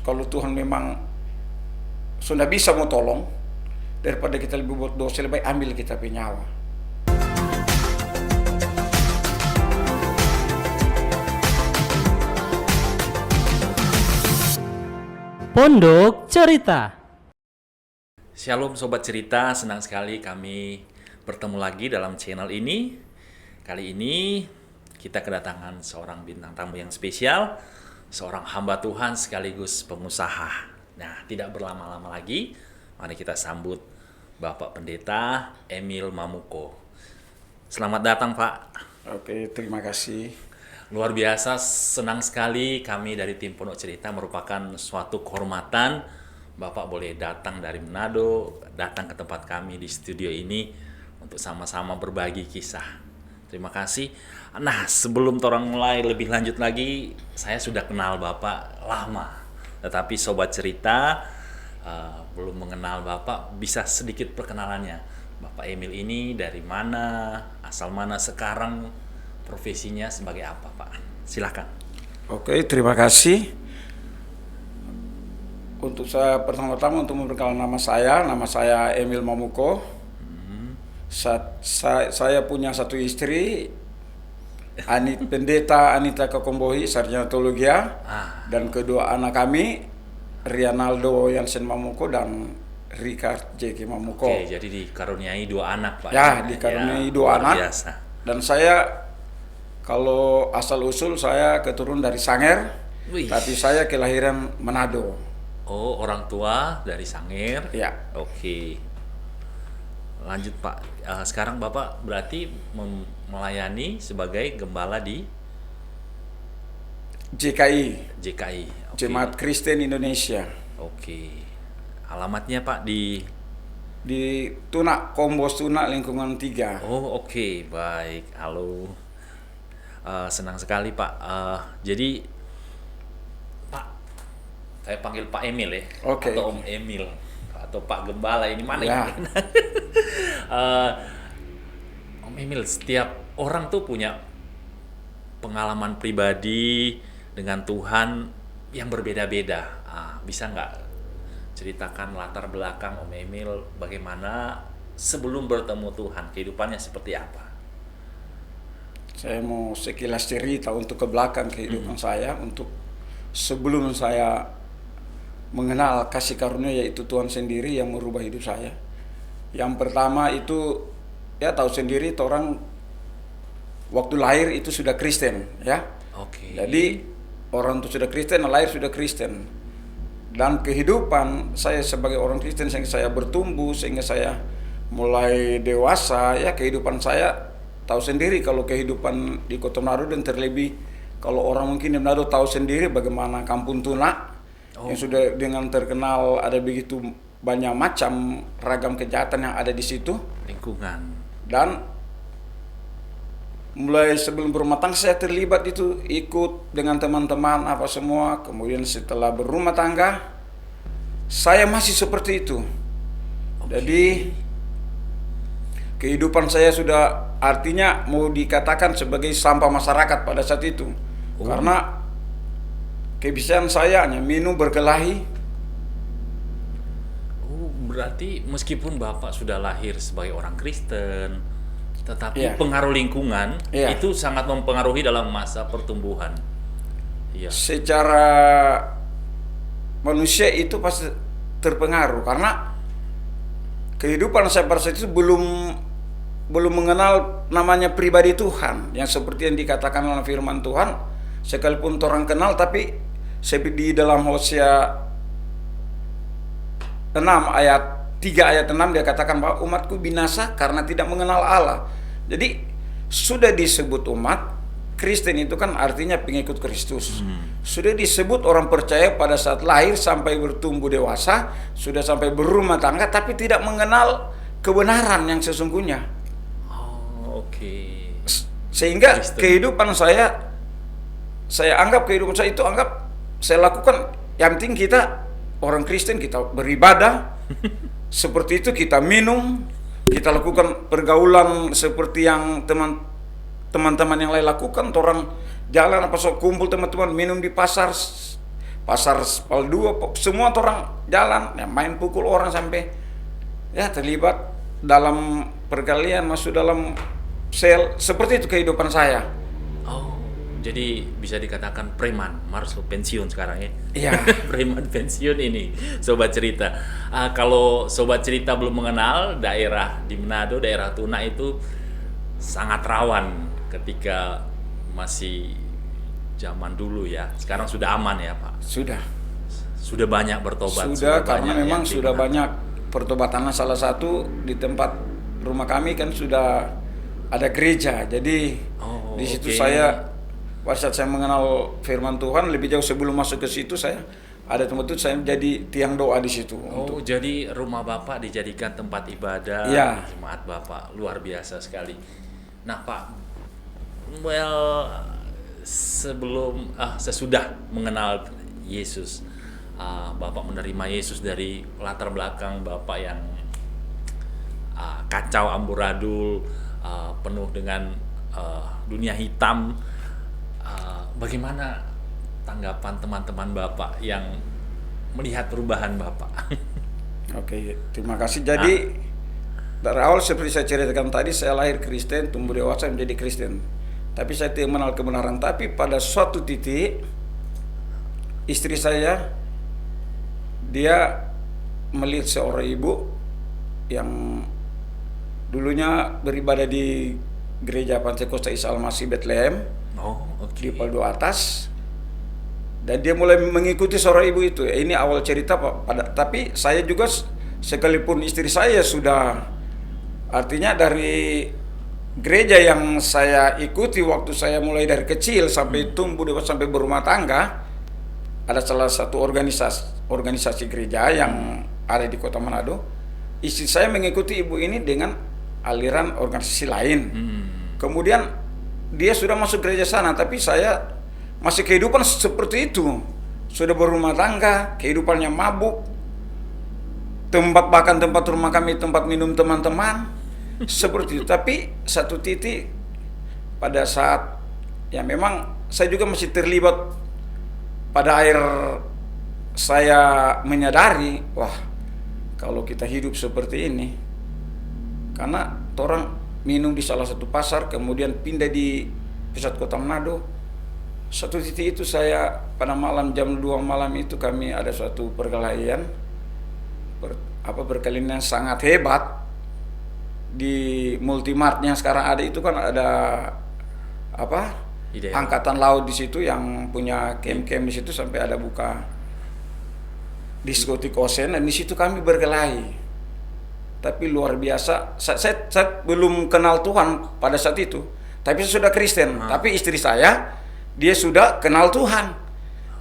kalau Tuhan memang sudah bisa mau tolong, daripada kita lebih buat dosa, lebih baik ambil kita punya nyawa. Pondok Cerita. Shalom Sobat Cerita, senang sekali kami bertemu lagi dalam channel ini. Kali ini kita kedatangan seorang bintang tamu yang spesial, seorang hamba Tuhan sekaligus pengusaha. Nah, tidak berlama-lama lagi, mari kita sambut Bapak Pendeta Emil Mamuko. Selamat datang, Pak. Oke, terima kasih. Luar biasa, senang sekali kami dari tim Pondok Cerita, merupakan suatu kehormatan Bapak boleh datang dari Manado, datang ke tempat kami di studio ini untuk sama-sama berbagi kisah. Terima kasih. Nah, sebelum orang mulai lebih lanjut lagi, saya sudah kenal Bapak lama. Tetapi Sobat Cerita belum mengenal Bapak, bisa sedikit perkenalannya. Bapak Emil ini dari mana, asal mana, sekarang profesinya sebagai apa, Pak? Silakan. Oke, terima kasih. Untuk saya pertama-tama untuk memperkenalkan nama saya Emil Mamuko. Saya punya satu istri, Pendeta Anita Kakombohi, sarjana teologia, dan kedua anak kami, Rianaldo Yansen Mamuko dan Richard J.K. Mamuko. Oke, jadi dikaruniai dua anak, Pak. Ya, dikaruniai dua anak. Biasa. Dan saya, kalau asal-usul saya keturunan dari Sanger, Wih. tapi saya kelahiran Manado. Oh, orang tua dari Sangir. Ya. Oke. Lanjut, Pak. Sekarang Bapak berarti melayani sebagai gembala di JKI, JKI. Oke. Jemaat Kristen Indonesia. Oke. Alamatnya, Pak, di Tuna, Kombos Tuna, lingkungan 3. Oh, oke. Baik. Halo. Senang sekali, Pak. Jadi Pak, saya panggil Pak Emil ya, Oke. atau Om Emil, atau Pak Gembala, ini mana Ya. yang Om Emil, setiap orang tuh punya pengalaman pribadi dengan Tuhan yang berbeda-beda. Bisa nggak ceritakan latar belakang Om Emil, bagaimana sebelum bertemu Tuhan, kehidupannya seperti apa? Saya mau sekilas cerita untuk ke belakang kehidupan saya, untuk sebelum saya mengenal kasih karunia, yaitu Tuhan sendiri yang merubah hidup saya. Yang pertama itu, ya tahu sendiri, orang waktu lahir itu sudah Kristen, ya. Oke. Jadi orang itu sudah Kristen, lahir sudah Kristen. Dan kehidupan saya sebagai orang Kristen sehingga saya bertumbuh, sehingga saya mulai dewasa, ya kehidupan saya tahu sendiri. Kalau kehidupan di Kota Manado, dan terlebih kalau orang mungkin di Manado tahu sendiri bagaimana Kampung Tuna yang sudah dengan terkenal, ada begitu banyak macam ragam kejahatan yang ada di situ. Lingkungan. Dan mulai sebelum berumah tangga saya terlibat itu, ikut dengan teman-teman apa semua. Kemudian setelah berumah tangga saya masih seperti itu. Jadi kehidupan saya sudah artinya mau dikatakan sebagai sampah masyarakat pada saat itu. Karena kebiasaan saya hanya minum, berkelahi. Berarti meskipun Bapak sudah lahir sebagai orang Kristen, tetapi Iya. pengaruh lingkungan Iya. itu sangat mempengaruhi dalam masa pertumbuhan. Iya. Secara manusia itu pasti terpengaruh, karena kehidupan saya pada saat itu belum mengenal namanya pribadi Tuhan, yang seperti yang dikatakan dalam firman Tuhan, sekalipun orang kenal, tapi di dalam Hosea 6 ayat 3 ayat 6 dia katakan bahwa umatku binasa karena tidak mengenal Allah. Jadi sudah disebut umat Kristen, itu kan artinya pengikut Kristus. Sudah disebut orang percaya pada saat lahir sampai bertumbuh dewasa, sudah sampai berumah tangga, tapi tidak mengenal kebenaran yang sesungguhnya. Oke. Sehingga Kristen. kehidupan saya anggap kehidupan saya itu saya lakukan, yang penting kita orang Kristen, kita beribadah seperti itu, kita minum, kita lakukan pergaulan seperti yang teman-teman yang lain lakukan. Orang jalan apa so kumpul teman-teman minum di pasar, pasar Spal 2, semua orang jalan, ya, main pukul orang sampai ya terlibat dalam perkelahian, masuk dalam sel. Seperti itu kehidupan saya. Oh, jadi bisa dikatakan preman, Marso pensiun sekarang ya? Iya. Preman pensiun ini, Sobat Cerita. Kalau Sobat Cerita belum mengenal daerah di Manado, daerah Tuna itu sangat rawan ketika masih zaman dulu ya. Sekarang sudah aman ya Pak? Sudah banyak bertobat. Sudah, karena banyak memang yang sudah dibenarkan. banyak pertobatannya. Salah satu di tempat rumah kami kan sudah ada gereja. Jadi Oh, di situ oke. saya pada saat saya mengenal firman Tuhan, lebih jauh sebelum masuk ke situ saya ada tempat itu saya jadi tiang doa di situ. Oh, jadi rumah Bapak dijadikan tempat ibadah Iya. jemaat Bapak. Luar biasa sekali. Nah, Pak, well, sesudah mengenal Yesus, Bapak menerima Yesus dari latar belakang Bapak yang kacau amburadul, penuh dengan dunia hitam. Bagaimana tanggapan teman-teman Bapak yang melihat perubahan Bapak? Oke, terima kasih. Jadi dari awal seperti saya ceritakan tadi, saya lahir Kristen, tumbuh dewasa menjadi Kristen. Tapi saya tidak mengenal kebenaran. Tapi pada suatu titik, istri saya, dia melihat seorang ibu yang dulunya beribadah di gereja Pantekosta Isa Al-Masih Bethlehem Oh, di oke. Paldo Atas, dan dia mulai mengikuti seorang ibu itu. Ini awal cerita Pak. Tapi saya juga sekalipun istri saya sudah, artinya dari gereja yang saya ikuti waktu saya mulai dari kecil sampai tumbuh dewasa sampai berumah tangga, ada salah satu organisasi gereja yang ada di Kota Manado. Istri saya mengikuti ibu ini dengan aliran organisasi lain. Kemudian dia sudah masuk gereja sana, tapi saya masih kehidupan seperti itu. Sudah berumah tangga, kehidupannya mabuk. Bahkan tempat rumah kami tempat minum teman-teman. Seperti itu. Tapi satu titik pada saat ya memang saya juga masih terlibat, pada akhir saya menyadari, wah, kalau kita hidup seperti ini, karena orang minum di salah satu pasar, kemudian pindah di pusat kota Manado. Satu titik itu saya pada malam jam 2 malam itu kami ada suatu perkelahian, perkelahian yang sangat hebat di Multimartnya sekarang ada itu kan ada Ideal. angkatan laut di situ yang punya camp-camp di situ, sampai ada buka diskotik Osen, dan di situ kami berkelahi. Tapi luar biasa, saya belum kenal Tuhan pada saat itu, tapi saya sudah Kristen. Tapi istri saya, dia sudah kenal Tuhan,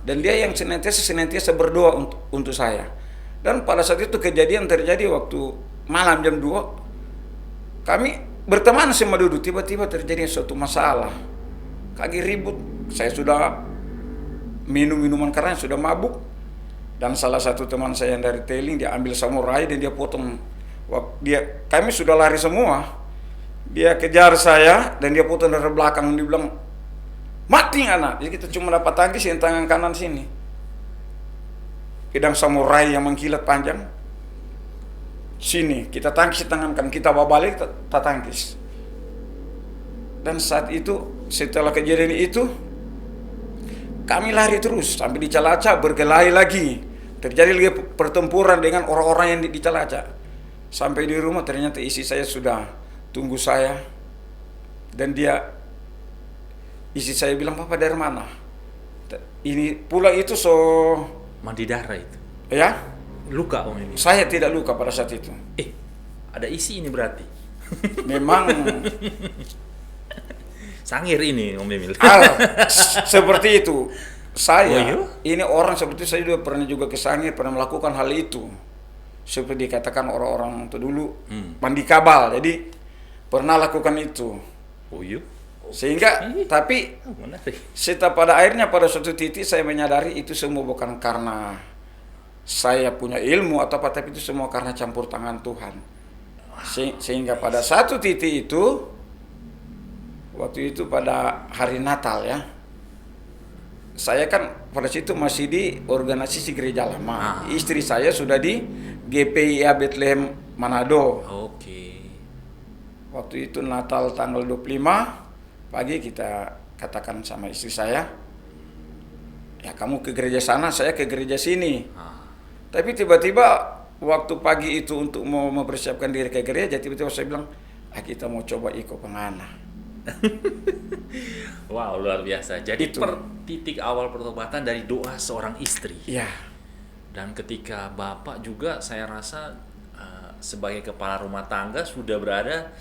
dan dia yang senantiasa berdoa untuk saya. Dan pada saat itu kejadian terjadi waktu malam jam 2, kami berteman sama duduk, tiba-tiba terjadi suatu masalah, kaki ribut. Saya sudah minum minuman keras, sudah mabuk, dan salah satu teman saya yang dari Teling, dia ambil samurai dan dia potong. Kami sudah lari semua, dia kejar saya dan dia potong dari belakang. Dia bilang, mati anak. Jadi kita cuma dapat tangkis yang tangan kanan sini, pedang samurai yang mengkilat panjang. Sini kita tangkis tangan kan, kita bawa balik, kita tangkis. Dan saat itu, setelah kejadian itu, kami lari terus sampai di Calaca, berkelahi lagi. Terjadi lagi pertempuran dengan orang-orang yang di Calaca. Sampai di rumah ternyata istri saya sudah tunggu saya, dan istri saya bilang, "Papa dari mana?" Ini pula itu Mandi darah itu. ya. Luka Om ini. Saya tidak luka pada saat itu. Ada isi ini berarti. Memang Sangir ini Om Emil. seperti itu. Saya, Oh, iya? ini orang seperti saya juga pernah ke Sangir, pernah melakukan hal itu. Seperti dikatakan orang-orang itu dulu, mandi kabal. Jadi pernah lakukan itu. Oh iya. Sehingga, tapi Menarik. setelah pada akhirnya pada suatu titik saya menyadari itu semua bukan karena saya punya ilmu atau apa, tapi itu semua karena campur tangan Tuhan. Sehingga pada satu titik itu, waktu itu pada hari Natal ya, saya kan pada situ masih di organisasi gereja lama. Istri saya sudah di GPIA Bethlehem Manado. Oke. Waktu itu Natal tanggal 25 pagi kita katakan sama istri saya, ya kamu ke gereja sana, saya ke gereja sini. Tapi tiba-tiba waktu pagi itu untuk mau mempersiapkan diri ke gereja, tiba-tiba saya bilang, kita mau coba ikut pengana. Wow, luar biasa. Jadi Itu. titik awal pertobatan dari doa seorang istri. Ya, Dan ketika Bapak juga saya rasa sebagai kepala rumah tangga sudah berada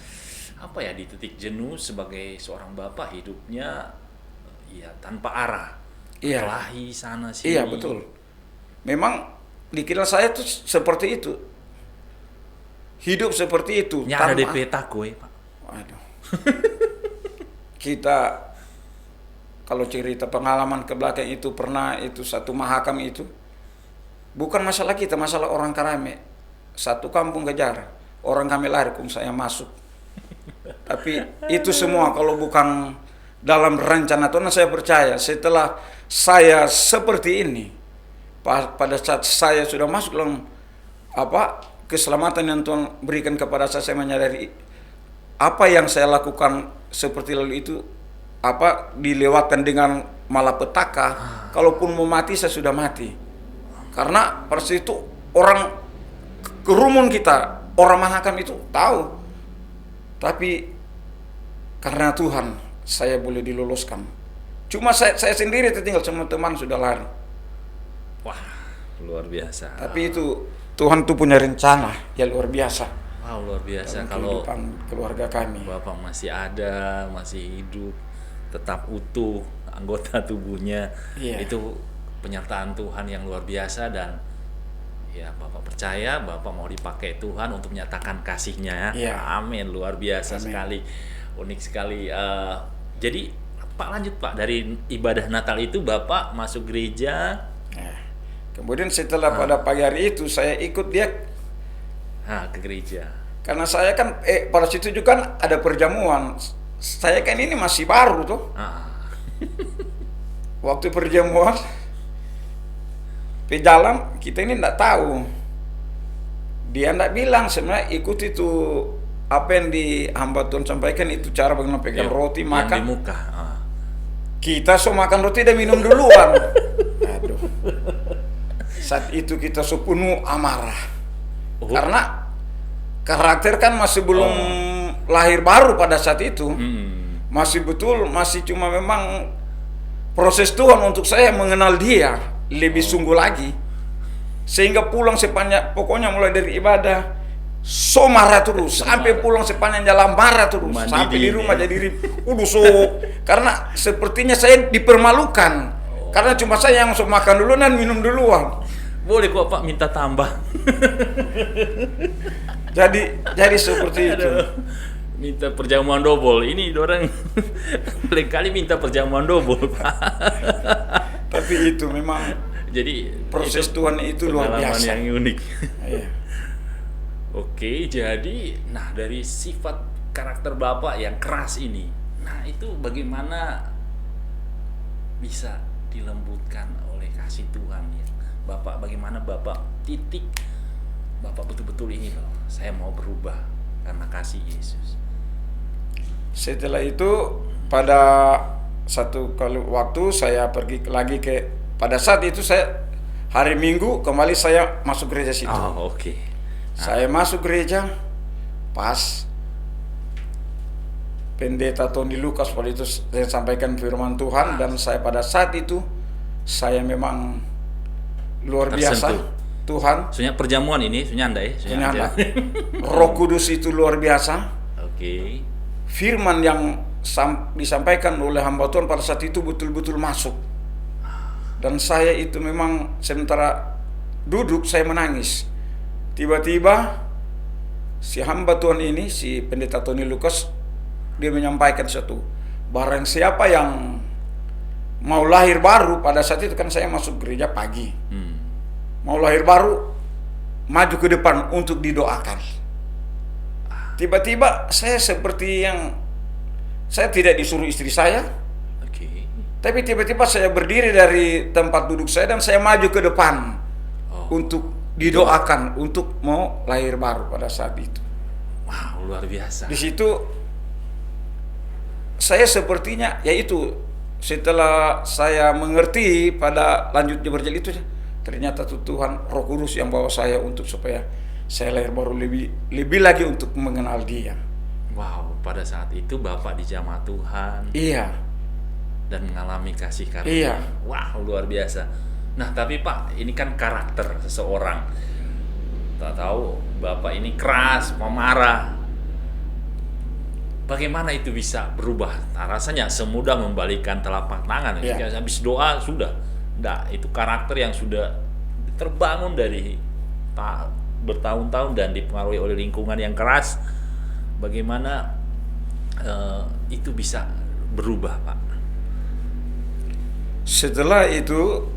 di titik jenuh sebagai seorang bapak, hidupnya tanpa arah. Iya. Kelahi sana sini. iya betul. Memang dikira saya tuh seperti itu. Hidup seperti itu. Nya ada DP takwe, Pak. Waduh. Kita kalau cerita pengalaman ke belakang itu pernah itu satu mahakam itu bukan masalah kita, masalah orang Karame. Satu kampung kejar. Orang kami lari, saya masuk. Tapi itu semua kalau bukan dalam rencana Tuhan, saya percaya setelah saya seperti ini, pada saat saya sudah masuk dalam keselamatan yang Tuhan berikan kepada saya menyadari apa yang saya lakukan seperti lalu itu dilewatkan dengan malapetaka. Kalaupun mau mati, saya sudah mati. Karena pada saat itu orang kerumun kita, orang mahakam itu tahu. Tapi karena Tuhan saya boleh diluluskan. Cuma saya sendiri tertinggal, semua teman sudah lari. Wah, luar biasa. Tapi itu Tuhan tuh punya rencana yang luar biasa. Wow, luar biasa. Dalam Kalau kehidupan keluarga kami. Bapak masih ada, masih hidup, tetap utuh anggota tubuhnya, Iya. itu penyertaan Tuhan yang luar biasa. Dan Bapak percaya Bapak mau dipakai Tuhan untuk menyatakan kasih-Nya. Iya. Amin, luar biasa. Amin. Sekali, unik sekali. Jadi Pak lanjut Pak, dari ibadah Natal itu Bapak masuk gereja. Nah, kemudian setelah pada pagi hari itu saya ikut dia Ke gereja. karena saya kan pada situ juga kan ada perjamuan. Saya kan ini masih baru tuh. Waktu perjamuan jalan kita ini enggak tahu. Dia enggak bilang sebenarnya ikut itu apa yang di hamba Tuhan sampaikan itu cara bagaimana pegang roti yang makan. di muka. Kita makan roti dan minum duluan. Aduh. Saat itu kita sepenuh amarah. Karena karakter kan masih belum lahir baru pada saat itu. Masih cuma memang proses Tuhan untuk saya mengenal dia lebih sungguh lagi. Sehingga pulang sepanjang, pokoknya mulai dari ibadah marah terus, sampai pulang sepanjang jalan marah terus, Mandi sampai di rumah ya. jadi karena sepertinya saya dipermalukan. Karena cuma saya yang makan dulu dan minum duluan. Boleh kok Pak minta tambah. Jadi seperti itu. Minta perjamuan double. Ini orang lain kali minta perjamuan double, Pak. Tapi itu memang Jadi proses Tuhan itu luar pengalaman biasa. yang unik. Iya. Oke, jadi dari sifat karakter Bapak yang keras ini, itu bagaimana bisa dilembutkan oleh kasih Tuhan ya? Bapak, bagaimana Bapak titik Bapak betul-betul ini loh, saya mau berubah karena kasih Yesus. Setelah itu pada satu kali waktu saya pergi lagi pada saat itu saya hari Minggu kembali saya masuk gereja situ. Oke. Saya masuk gereja pas pendeta Tony Lucas pada itu saya sampaikan firman Tuhan dan saya pada saat itu saya memang luar biasa Tersentuh. Tuhan. Soalnya perjamuan ini, soalnya Anda ya? Soalnya Roh Kudus itu luar biasa. Oke. Firman yang disampaikan oleh hamba Tuhan pada saat itu betul-betul masuk. Dan saya itu memang sementara duduk saya menangis. Tiba-tiba si hamba Tuhan ini, si pendeta Tony Lucas, dia menyampaikan satu, barang siapa yang mau lahir baru, pada saat itu kan saya masuk gereja pagi. Mau lahir baru, maju ke depan untuk didoakan. Tiba-tiba saya seperti yang saya tidak disuruh istri saya. Oke. Tapi tiba-tiba saya berdiri dari tempat duduk saya dan saya maju ke depan untuk didoakan untuk mau lahir baru pada saat itu. Wow, luar biasa. Di situ saya sepertinya yaitu setelah saya mengerti pada lanjutnya berjalan itu, ternyata Tuhan Roh Kudus yang bawa saya untuk supaya saya lahir baru lebih lagi untuk mengenal Dia. Wow, pada saat itu Bapak dijamah Tuhan. Iya. Dan mengalami kasih karunia. Iya. Wow, luar biasa. Nah, tapi Pak, ini kan karakter seseorang. Tak tahu Bapak ini keras, pemarah. Bagaimana itu bisa berubah? Nah, rasanya semudah membalikan telapak tangan. Iya. Habis doa sudah. Nah, itu karakter yang sudah terbangun dari bertahun-tahun dan dipengaruhi oleh lingkungan yang keras. Bagaimana itu bisa berubah, Pak? Setelah itu,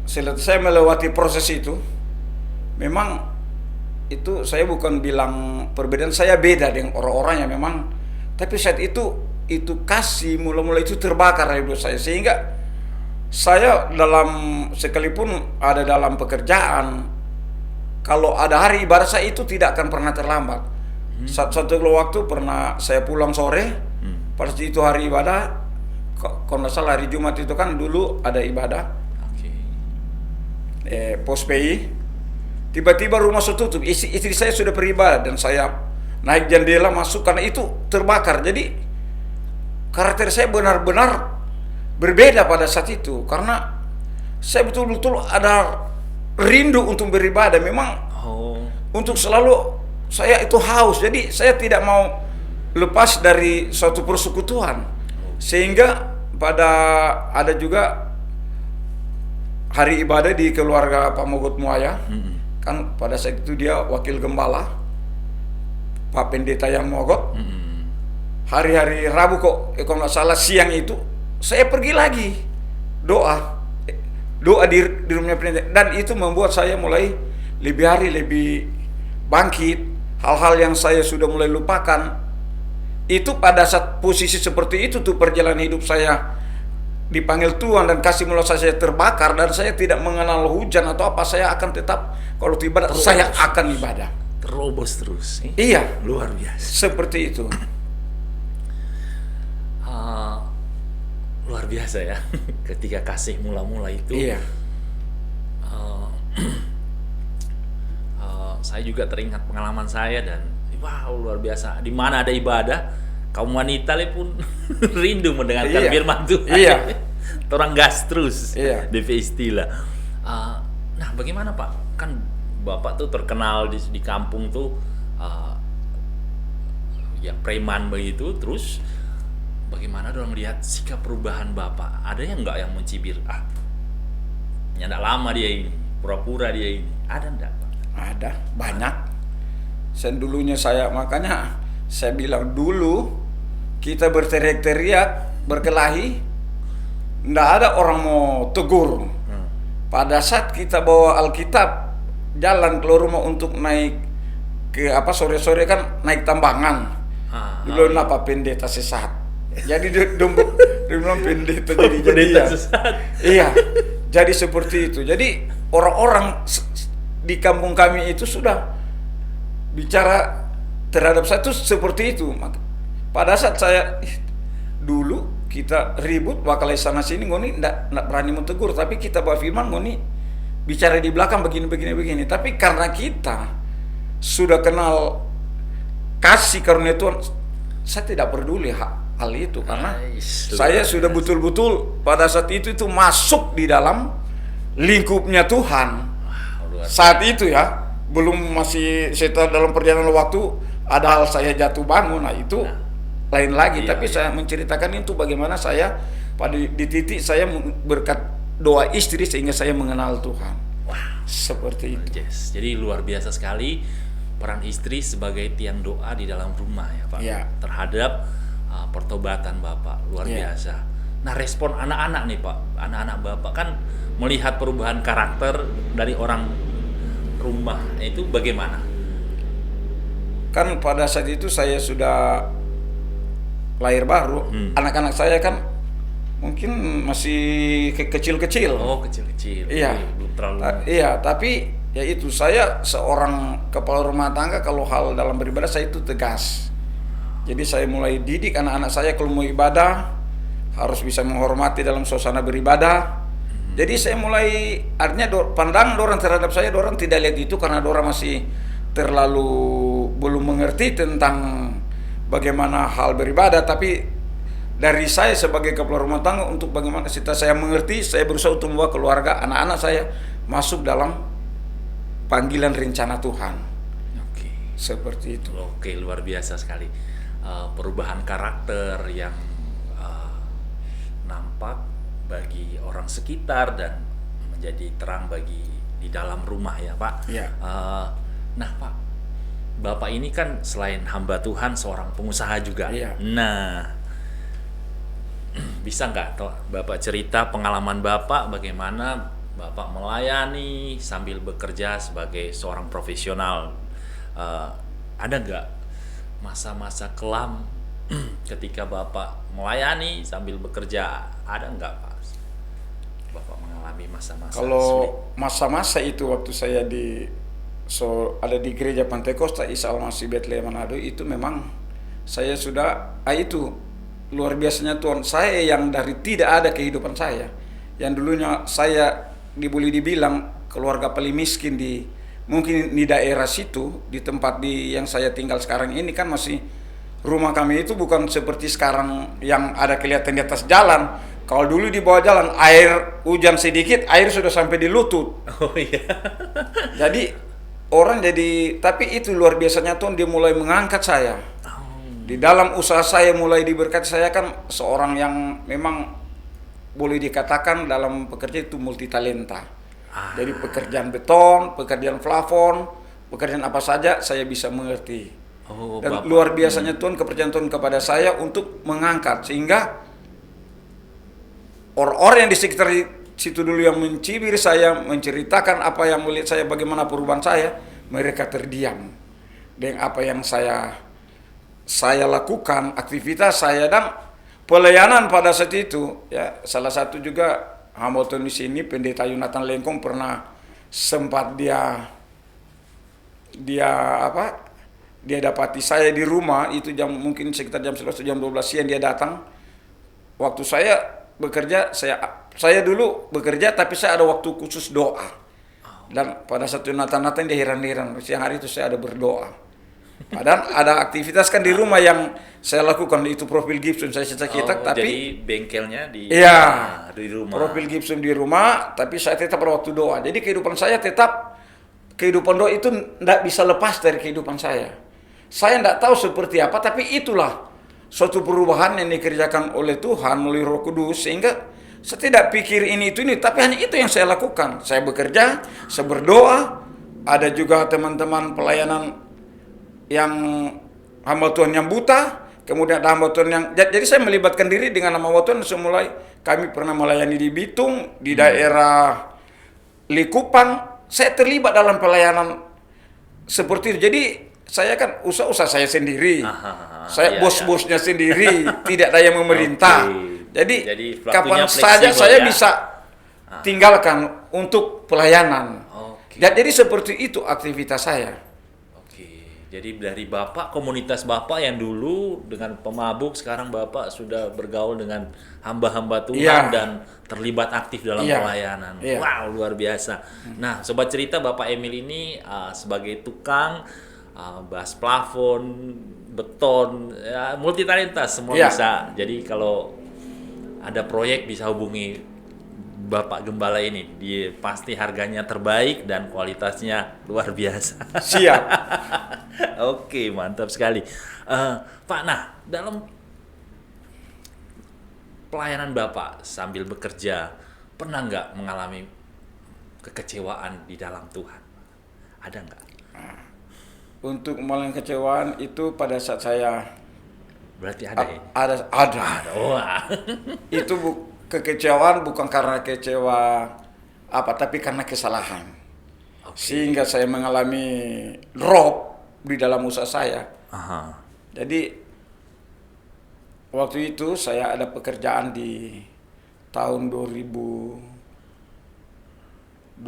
saya melewati proses itu, memang itu saya bukan bilang perbedaan, saya beda dengan orang-orang yang memang, tapi saat itu kasih mula-mula itu terbakar dari hidup saya, sehingga saya sekalipun ada dalam pekerjaan, kalau ada hari ibadah saya itu tidak akan pernah terlambat. Satu waktu pernah saya pulang sore, pada itu hari ibadah. Kalau nggak salah hari Jumat itu kan dulu ada ibadah, pos PI. Tiba-tiba rumah sudah tutup, istri saya sudah beribadah dan saya naik jendela masuk karena itu terbakar. Jadi karakter saya benar-benar berbeda pada saat itu karena saya betul-betul ada rindu untuk beribadah. Memang untuk selalu saya itu haus. Jadi saya tidak mau lepas dari suatu persekutuan. Sehingga ada juga hari ibadah di keluarga Pak Mogot Muaya, kan pada saat itu dia wakil gembala, Pak Pendeta yang Mogot. Hari-hari Rabu kalau nggak salah siang itu saya pergi lagi doa di rumahnya pendeta, dan itu membuat saya mulai lebih hari lebih bangkit. Hal-hal yang saya sudah mulai lupakan. Itu pada saat posisi seperti itu tuh perjalanan hidup saya dipanggil Tuhan dan kasih mula saya terbakar dan saya tidak mengenal hujan atau apa, saya akan tetap kalau ibadah saya akan ibadah. Terobos terus. Iya, luar biasa. Seperti itu. Luar biasa ya. Ketika kasih mula-mula itu. Iya. Saya juga teringat pengalaman saya dan wow, luar biasa. Di mana ada ibadah, kaum wanita pun rindu mendengarkan firman Tuhan. Iya. Orang gas terus. Iya. DP istilah. Nah, bagaimana Pak? Kan Bapak tuh terkenal di kampung tuh ya preman begitu. Terus bagaimana orang melihat sikap perubahan Bapak? Ada yang enggak yang mencibir? Nyandak lama dia ini, pura-pura dia ini. Ada enggak, Pak? Ada, banyak. Dulunya makanya saya bilang dulu kita berteriak-teriak, berkelahi, nggak ada orang mau tegur. Pada saat kita bawa Alkitab jalan keluar rumah untuk naik ke sore-sore kan naik tambangan. Dulu napa pendeta sesat. Jadi dia bilang pendeta jadi sesat. Iya. Jadi seperti itu. Jadi orang-orang di kampung kami itu sudah bicara terhadap saya itu seperti itu. Pada saat saya dulu kita ribut bakal sana sini, ngoni ndak berani mentegur, tapi kita bawa firman ngoni bicara di belakang begini. Tapi karena kita sudah kenal kasih karunia Tuhan, saya tidak peduli hal itu karena saya sudah betul-betul pada saat itu masuk di dalam lingkupnya Tuhan. Saat itu ya, belum masih setelah dalam perjalanan waktu ada hal saya jatuh bangun, itu lain lagi. Tapi saya menceritakan itu bagaimana saya pada di titik saya berkat doa istri sehingga saya mengenal Tuhan. Seperti itu. Yes. Jadi luar biasa sekali peran istri sebagai tiang doa di dalam rumah ya Pak. Terhadap pertobatan Bapak luar biasa. Nah, respon anak-anak nih Pak, anak-anak Bapak kan melihat perubahan karakter dari orang rumah itu bagaimana? Kan pada saat itu saya sudah lahir baru, anak-anak saya kan mungkin masih kecil-kecil. Oh, kecil-kecil. Iya. Jadi belum terlalu. Iya, tapi ya itu, saya seorang kepala rumah tangga, kalau hal dalam beribadah saya itu tegas. Jadi saya mulai didik anak-anak saya kalau mau ibadah harus bisa menghormati dalam suasana beribadah. Jadi saya mulai, artinya pandangan dorang terhadap saya, dorang tidak lihat itu karena dorang masih terlalu belum mengerti tentang bagaimana hal beribadah. Tapi dari saya sebagai kepala rumah tangga, untuk bagaimana setelah saya mengerti, saya berusaha untuk membawa keluarga, anak-anak saya masuk dalam panggilan rencana Tuhan. Oke. Seperti itu. Oke, luar biasa sekali. Perubahan karakter yang nampak bagi orang sekitar dan menjadi terang bagi di dalam rumah ya Pak. Iya. Nah Pak, Bapak ini kan selain hamba Tuhan seorang pengusaha juga. Iya. Nah, bisa nggak Bapak cerita pengalaman Bapak bagaimana Bapak melayani sambil bekerja sebagai seorang profesional? Ada nggak masa-masa kelam ketika Bapak melayani sambil bekerja? Ada nggak Pak? Bapak mengalami masa-masa sulit? Kalau masa-masa itu waktu saya ada di gereja Pantai Kosta Isa Al-Masih Bethlehem Manado, itu memang saya sudah itu luar biasanya Tuhan. Saya yang dari tidak ada kehidupan saya, yang dulunya saya boleh dibilang keluarga paling miskin mungkin di daerah situ, di tempat yang saya tinggal sekarang ini, kan masih rumah kami itu bukan seperti sekarang yang ada kelihatan di atas jalan. Kalau dulu di bawah jalan, air hujan sedikit, air sudah sampai di lutut. Oh iya. Jadi tapi itu luar biasanya Tuhan, dia mulai mengangkat saya. Di dalam usaha saya mulai diberkati. Saya kan seorang yang memang boleh dikatakan dalam pekerja itu multitalenta. Jadi pekerjaan beton, pekerjaan plafon, pekerjaan apa saja saya bisa mengerti. Dan luar biasanya Tuhan, kepercayaan Tuhan kepada saya untuk mengangkat, sehingga orang-orang yang di sekitar situ dulu yang mencibir saya, menceritakan apa yang melihat saya, bagaimana perubahan saya, mereka terdiam dengan apa yang saya lakukan, aktivitas saya dan pelayanan pada saat itu. Ya, salah satu juga hamba Tuhan di sini, Pendeta Yonatan Lengkong, pernah sempat dia dapati saya di rumah itu mungkin sekitar jam 11 jam 12 siang. Dia datang waktu saya bekerja. Saya dulu bekerja tapi saya ada waktu khusus doa. Dan pada saat Natal dia heran-heran, siang hari itu saya ada berdoa. Padahal ada aktivitas kan di rumah yang saya lakukan, itu profil Gibson saya cetak, tapi jadi bengkelnya di rumah. Profil Gibson di rumah, tapi saya tetap pada waktu doa. Jadi kehidupan saya tetap, kehidupan doa itu tidak bisa lepas dari kehidupan saya. Saya tidak tahu seperti apa, tapi itulah suatu perubahan yang dikerjakan oleh Tuhan melalui Roh Kudus, sehingga saya tidak pikir ini, tapi hanya itu yang saya lakukan. Saya bekerja, saya berdoa. Ada juga teman-teman pelayanan yang hamba Tuhan yang buta, kemudian ada hamba Tuhan yang, jadi saya melibatkan diri dengan hamba Tuhan. Semulai kami pernah melayani di Bitung, di daerah Likupang. Saya terlibat dalam pelayanan seperti itu. Jadi saya kan usaha saya sendiri, saya bos-bosnya sendiri, tidak ada yang memerintah. Jadi kapan saja saya bisa tinggalkan untuk pelayanan. Jadi seperti itu aktivitas saya. Jadi dari Bapak, komunitas Bapak yang dulu dengan pemabuk, sekarang Bapak sudah bergaul dengan hamba-hamba Tuhan dan terlibat aktif dalam pelayanan. Wow, luar biasa. Nah, Sobat Cerita, Bapak Emil ini sebagai tukang bahas plafon, beton, multitalenta, semua bisa. Jadi kalau ada proyek bisa hubungi Bapak Gembala ini. Dia pasti harganya terbaik dan kualitasnya luar biasa. Siap. Oke, mantap sekali. Pak, nah dalam pelayanan Bapak sambil bekerja, pernah nggak mengalami kekecewaan di dalam Tuhan? Ada nggak? Untuk mengalami kekecewaan itu pada saat saya, berarti ada ya? Ada. Wah. Itu kekecewaan bukan karena kecewa tapi karena kesalahan. Sehingga saya mengalami drop di dalam usaha saya. Jadi waktu itu saya ada pekerjaan di tahun 2007,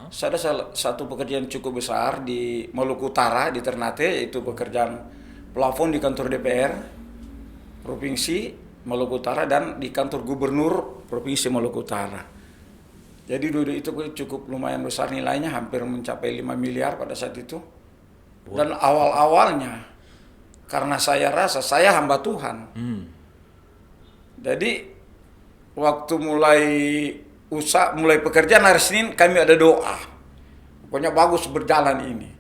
saya ada satu pekerjaan cukup besar di Maluku Utara, di Ternate, yaitu pekerjaan plafon di kantor DPR Provinsi Maluku Utara dan di kantor Gubernur Provinsi Maluku Utara. Jadi dulu itu cukup lumayan besar nilainya, hampir mencapai 5 miliar pada saat itu. Dan awal-awalnya, karena saya rasa saya hamba Tuhan. Jadi waktu mulai pekerjaan hari Senin kami ada doa. Pokoknya bagus berjalan ini.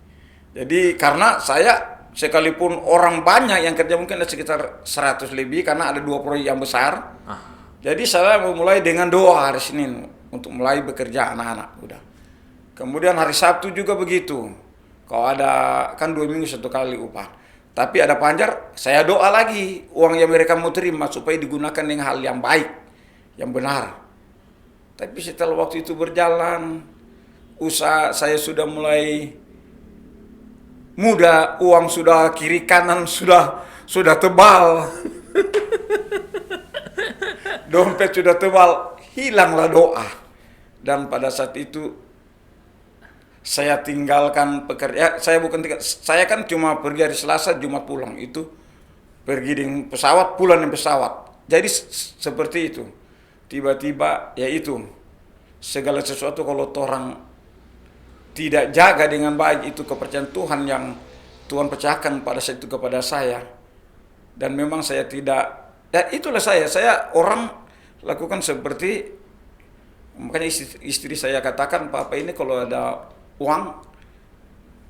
Jadi karena saya sekalipun orang banyak yang kerja mungkin ada sekitar 100 lebih karena ada 2 proyek yang besar. Jadi saya memulai dengan doa hari Senin untuk mulai bekerja anak-anak udah. Kemudian hari Sabtu juga begitu. Kalau ada kan 2 minggu 1 kali upah. Tapi ada panjar, saya doa lagi uang yang mereka mau terima supaya digunakan dengan hal yang baik, yang benar. Tapi setelah waktu itu berjalan, usaha saya sudah mulai mudah, uang sudah kiri kanan sudah tebal. Dompet sudah tebal, hilanglah doa. Dan pada saat itu saya tinggalkan pekerjaan. Saya kan cuma pergi hari Selasa, Jumat pulang. Itu pergi dengan pesawat, pulang dengan pesawat. Jadi seperti itu. Tiba-tiba ya itu, segala sesuatu kalau orang tidak jaga dengan baik, itu kepercayaan Tuhan yang Tuhan pecahkan pada saat itu kepada saya. Dan memang saya tidak, dan itulah saya orang lakukan seperti, makanya istri saya katakan, Papa ini kalau ada uang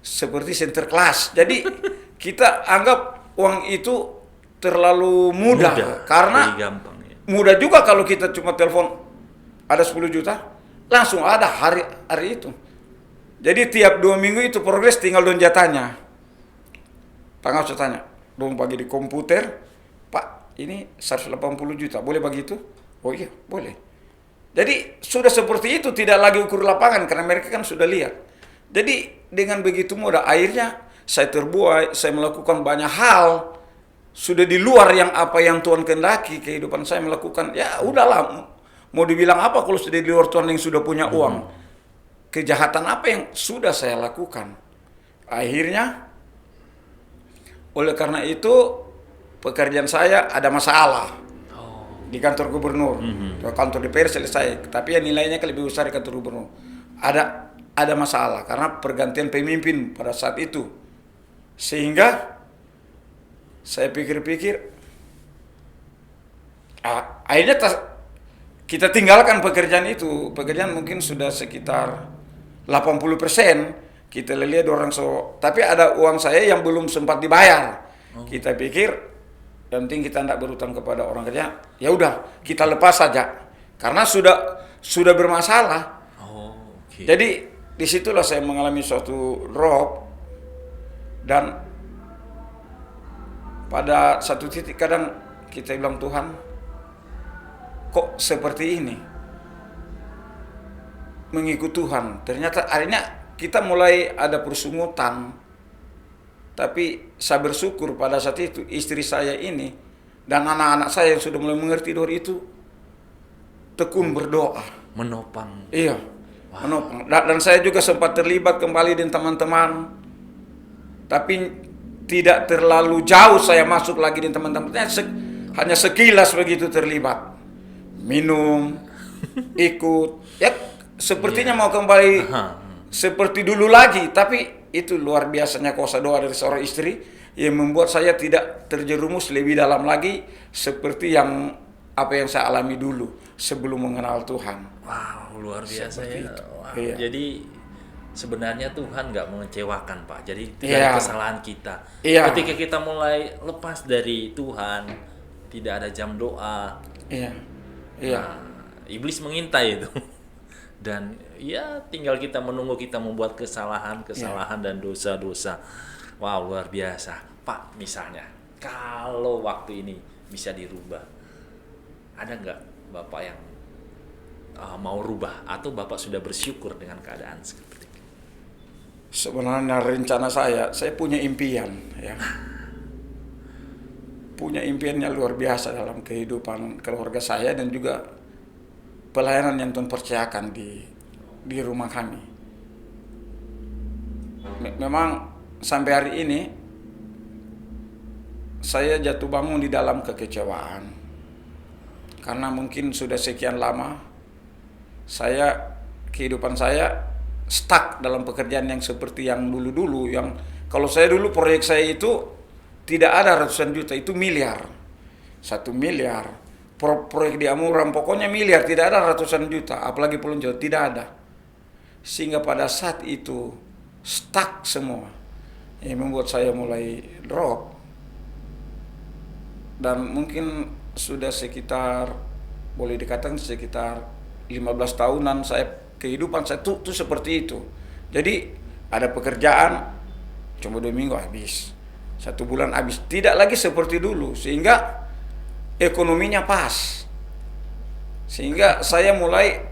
seperti Sinterklas. Jadi kita anggap uang itu terlalu mudah. Karena gampang, ya. Mudah juga kalau kita cuma telepon ada 10 juta, langsung ada hari itu. Jadi tiap 2 minggu itu progres tinggal donjatannya. Tanggal saya tanya, dong pagi di komputer, Pak ini 180 juta, boleh begitu? Oh iya, boleh. Jadi sudah seperti itu, tidak lagi ukur lapangan karena mereka kan sudah lihat. Jadi dengan begitu mudah, akhirnya saya terbuai, saya melakukan banyak hal sudah di luar yang apa yang Tuhan kehendaki. Kehidupan saya melakukan, ya udahlah, mau dibilang apa kalau sudah di luar Tuhan yang sudah punya uang. Kejahatan apa yang sudah saya lakukan. Akhirnya oleh karena itu pekerjaan saya ada masalah di kantor gubernur. Kantor DPR selesai, tapi ya nilainya lebih besar di kantor gubernur. Ada masalah karena pergantian pemimpin pada saat itu. Sehingga saya pikir-pikir, akhirnya kita tinggalkan pekerjaan itu. Pekerjaan mungkin sudah sekitar 80%. Kita lihat orang tapi ada uang saya yang belum sempat dibayar. Kita pikir, yang penting kita tidak berutang kepada orang kerja. Ya udah, kita lepas saja. Karena sudah bermasalah. Jadi disitulah saya mengalami suatu drop. Dan pada satu titik kadang kita bilang, Tuhan, kok seperti ini? Mengikut Tuhan. Ternyata akhirnya kita mulai ada persungutan. Tapi saya bersyukur pada saat itu istri saya ini dan anak-anak saya yang sudah mulai mengerti doa itu tekun berdoa. Menopang. Iya, menopang. Dan saya juga sempat terlibat kembali dengan teman-teman. Tapi tidak terlalu jauh saya masuk lagi dengan teman-teman. Hanya sekilas begitu terlibat. Minum, ikut. Ya sepertinya mau kembali seperti dulu lagi. Tapi itu luar biasanya kuasa doa dari seorang istri yang membuat saya tidak terjerumus lebih dalam lagi seperti yang apa yang saya alami dulu sebelum mengenal Tuhan. Wow, luar biasa ya. Wow. Iya. Jadi sebenarnya Tuhan nggak mengecewakan, Pak. Jadi dari kesalahan kita. Ketika kita mulai lepas dari Tuhan, tidak ada jam doa. Nah, iblis mengintai itu. Dan ya tinggal kita menunggu kita membuat kesalahan dan dosa-dosa. Wow, luar biasa. Pak, misalnya kalau waktu ini bisa dirubah, ada nggak Bapak yang mau rubah atau Bapak sudah bersyukur dengan keadaan seperti ini? Sebenarnya rencana saya punya impian, ya. punya impiannya luar biasa dalam kehidupan keluarga saya dan juga pelayanan yang Tuhan percayakan di rumah kami. Memang sampai hari ini saya jatuh bangun di dalam kekecewaan karena mungkin sudah sekian lama kehidupan saya stuck dalam pekerjaan yang seperti yang dulu-dulu, yang kalau saya dulu proyek saya itu tidak ada ratusan juta, itu miliar, 1 miliar, proyek di Amuran pokoknya miliar, tidak ada ratusan juta, apalagi Pulau Jawa tidak ada. Sehingga pada saat itu stuck semua, yang membuat saya mulai drop. Dan mungkin sudah sekitar, boleh dikatakan sekitar 15 tahunan kehidupan saya tuh seperti itu. Jadi ada pekerjaan cuma 2 minggu habis, 1 bulan habis, tidak lagi seperti dulu, sehingga ekonominya pas. Sehingga saya mulai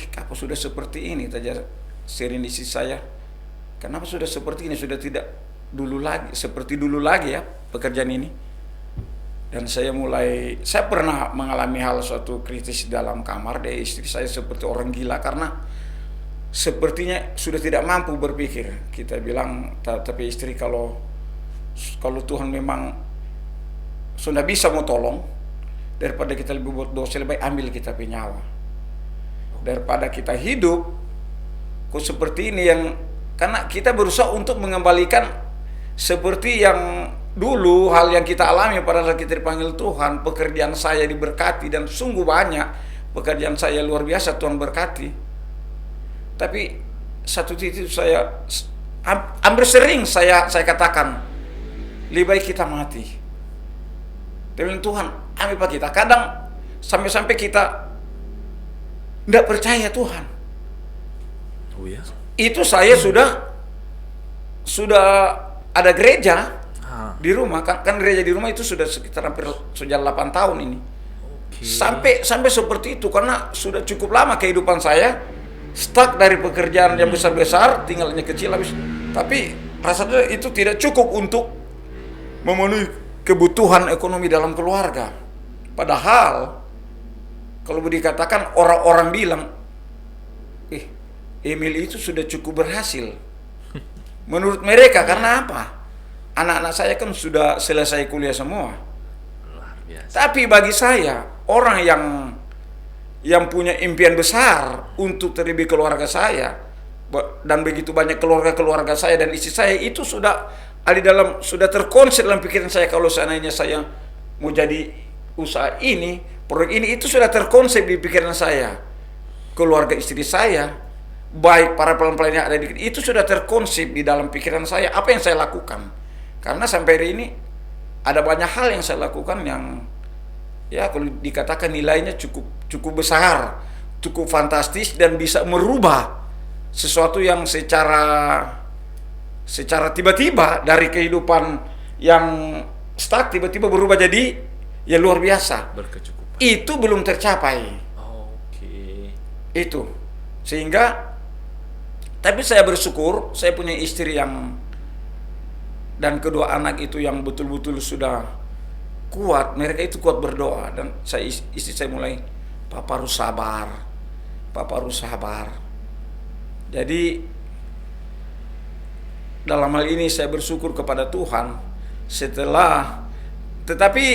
kenapa sudah seperti ini, tanya sering isi saya, kenapa sudah seperti ini, sudah tidak seperti dulu lagi ya pekerjaan ini. Dan saya pernah mengalami hal suatu kritis dalam kamar deh, istri saya seperti orang gila karena sepertinya sudah tidak mampu berpikir. Kita bilang, tapi istri kalau Tuhan memang sudah bisa mau tolong, daripada kita lebih buat dosa, lebih baik ambil kita punya nyawa daripada kita hidup kok seperti ini, karena kita berusaha untuk mengembalikan seperti yang dulu, hal yang kita alami pada saat kita dipanggil Tuhan. Pekerjaan saya diberkati dan sungguh banyak pekerjaan saya luar biasa, Tuhan berkati. Tapi satu titik hampir sering saya katakan, lebih baik kita mati. Tapi Tuhan ambil Pak kita. Kadang sampai kita tidak percaya Tuhan. Oh ya. Itu saya sudah ada gereja di rumah, kan gereja di rumah itu sudah sekitar hampir sudah 8 tahun ini. Okay. Sampai seperti itu karena sudah cukup lama kehidupan saya stuck dari pekerjaan yang besar-besar, tinggalnya kecil habis. Tapi rasanya itu tidak cukup untuk memenuhi kebutuhan ekonomi dalam keluarga. Padahal kalau dikatakan orang-orang bilang, Emil itu sudah cukup berhasil. Menurut mereka, karena apa? Anak-anak saya kan sudah selesai kuliah semua. Luar biasa. Tapi bagi saya, orang yang punya impian besar untuk terlebih keluarga saya, dan begitu banyak keluarga saya dan istri saya, itu sudah terkonsep dalam pikiran saya. Kalau seandainya saya mau jadi usaha ini, proyek ini, itu sudah terkonsep di pikiran saya. Keluarga istri saya, baik para pelan-pelan yang ada itu sudah terkonsep di dalam pikiran saya apa yang saya lakukan. Karena sampai hari ini ada banyak hal yang saya lakukan yang ya kalau dikatakan nilainya cukup besar, cukup fantastis dan bisa merubah sesuatu yang secara tiba-tiba dari kehidupan yang stuck tiba-tiba berubah jadi ya luar biasa. Berkecukupan. Itu belum tercapai. Oke. Itu. Sehingga tapi saya bersyukur saya punya istri dan kedua anak itu yang betul-betul sudah kuat. Mereka itu kuat berdoa dan istri saya mulai, Papa harus sabar. Jadi dalam hal ini saya bersyukur kepada Tuhan. Tetapi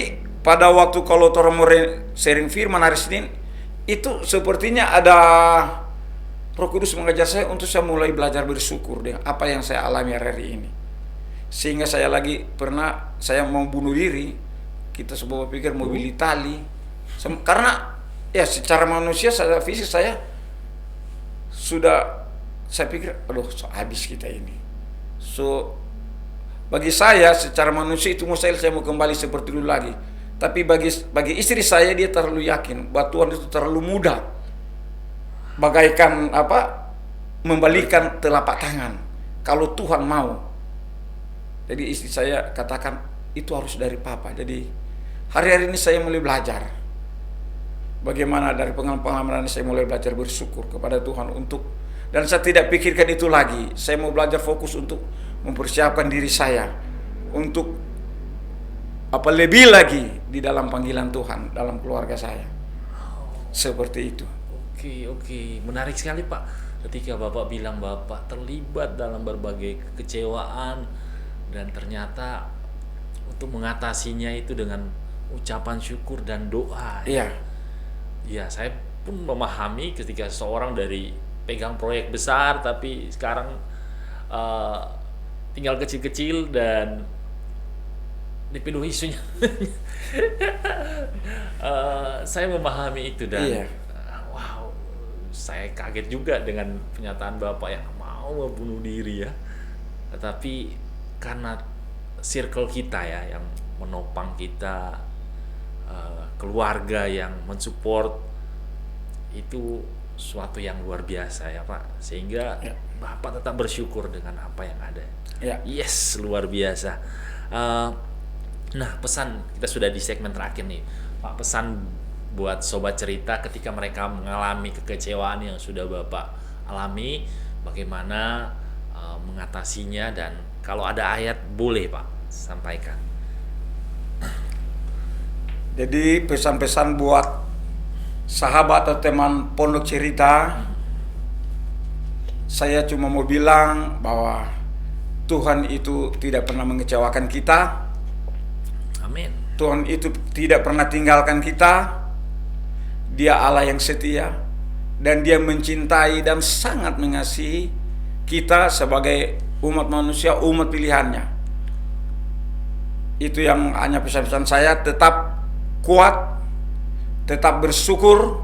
pada waktu kalau orang mau sharing firman hari Senin, itu sepertinya ada Roh Kudus mengajar saya untuk saya mulai belajar bersyukur dengan apa yang saya alami hari ini. Sehingga saya mau bunuh diri. Kita semua pikir mau beli tali. Karena ya secara manusia, secara fisik saya pikir, habis kita ini. Bagi saya secara manusia itu mustahil saya mau kembali seperti dulu lagi. Tapi bagi istri saya, dia terlalu yakin bahwa Tuhan itu terlalu mudah. Bagaikan membalikan telapak tangan kalau Tuhan mau. Jadi istri saya katakan itu harus dari Papa. Jadi hari-hari ini saya mulai belajar bagaimana dari pengalaman ini saya mulai belajar bersyukur kepada Tuhan dan saya tidak pikirkan itu lagi. Saya mau belajar fokus untuk mempersiapkan diri saya untuk lebih lagi di dalam panggilan Tuhan dalam keluarga saya. Seperti itu. Oke, menarik sekali Pak. Ketika Bapak bilang Bapak terlibat dalam berbagai kekecewaan dan ternyata untuk mengatasinya itu dengan ucapan syukur dan doa. Iya. Ya, saya pun memahami ketika seorang dari pegang proyek besar tapi sekarang tinggal kecil-kecil dan dipenuhi isunya. Saya memahami itu dan Iya. wow, saya kaget juga dengan pernyataan Bapak yang mau membunuh diri ya. Tetapi karena circle kita ya yang menopang kita, keluarga yang mensupport, itu suatu yang luar biasa ya Pak, sehingga Ya. Bapak tetap bersyukur dengan apa yang ada. Ya. Yes, luar biasa. Nah, pesan kita sudah di segmen terakhir nih Pak, pesan buat sobat cerita ketika mereka mengalami kekecewaan yang sudah Bapak alami, bagaimana mengatasinya, dan kalau ada ayat boleh Pak sampaikan. Jadi pesan-pesan buat sahabat atau teman Pondok Cerita, saya cuma mau bilang bahwa Tuhan itu tidak pernah mengecewakan kita. Amin. Tuhan itu tidak pernah tinggalkan kita. Dia Allah yang setia dan Dia mencintai dan sangat mengasihi kita sebagai umat manusia, umat pilihannya. Itu yang hanya pesan-pesan saya. Tetap kuat, tetap bersyukur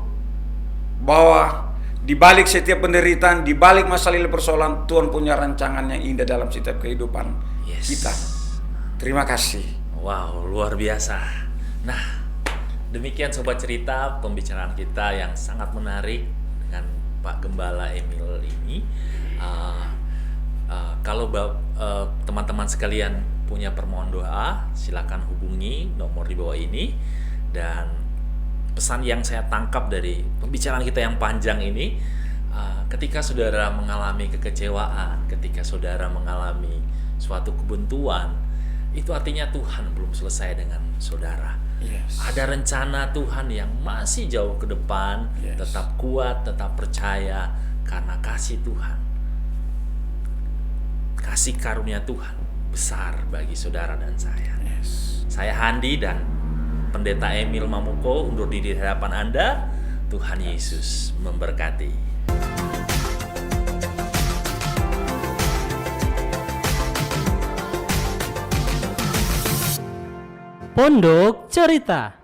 bahwa di balik setiap penderitaan, di balik masalah persoalan, Tuhan punya rancangan yang indah dalam setiap kehidupan kita. Terima kasih. Wow, luar biasa. Nah, demikian Sobat Cerita pembicaraan kita yang sangat menarik dengan Pak Gembala Emil ini. Kalau teman-teman sekalian punya permohonan doa, silakan hubungi nomor di bawah ini. Dan pesan yang saya tangkap dari pembicaraan kita yang panjang ini, ketika saudara mengalami kekecewaan, ketika saudara mengalami suatu kebuntuan, itu artinya Tuhan belum selesai dengan saudara. Yes. Ada rencana Tuhan yang masih jauh ke depan. Yes. Tetap kuat, tetap percaya, karena kasih Tuhan, kasih karunia Tuhan besar bagi saudara dan saya. Yes. Saya Handi dan Pendeta Emil Mamuko undur diri di hadapan Anda. Tuhan Yesus memberkati. Pondok Cerita.